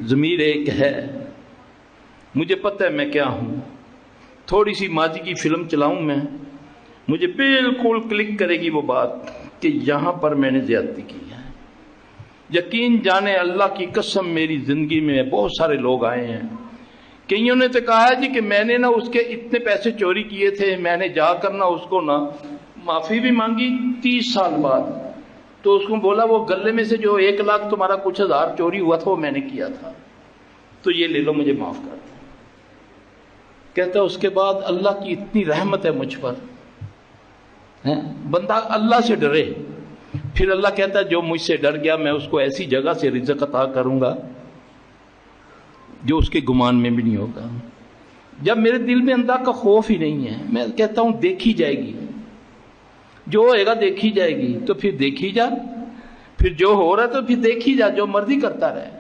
ضمیر ایک ہے، مجھے پتہ ہے میں کیا ہوں، تھوڑی سی ماضی کی فلم چلاؤں میں، مجھے بالکل کلک کرے گی وہ بات کہ یہاں پر میں نے زیادتی کی ہے۔ یقین جانے اللہ کی قسم میری زندگی میں بہت سارے لوگ آئے ہیں، کئیوں نے تو کہا ہے جی کہ میں نے اس کے اتنے پیسے چوری کیے تھے، میں نے جا کر اس کو معافی بھی مانگی 30 سال بعد، تو اس کو بولا وہ گلے میں سے جو 1 لاکھ تمہارا کچھ ہزار چوری ہوا تھا وہ میں نے کیا تھا، تو یہ لے لو مجھے معاف کر دو۔ کہتا ہے اس کے بعد اللہ کی اتنی رحمت ہے مجھ پر، بندہ اللہ سے ڈرے، پھر اللہ کہتا ہے جو مجھ سے ڈر گیا میں اس کو ایسی جگہ سے رزق عطا کروں گا جو اس کے گمان میں بھی نہیں ہوگا۔ جب میرے دل میں اللہ کا خوف ہی نہیں ہے، میں کہتا ہوں دیکھی جائے گی، جو ہوئے گا دیکھی جائے گی، تو پھر دیکھی جا، پھر جو ہو رہا ہے تو پھر دیکھی جا، جو مرضی کرتا رہے۔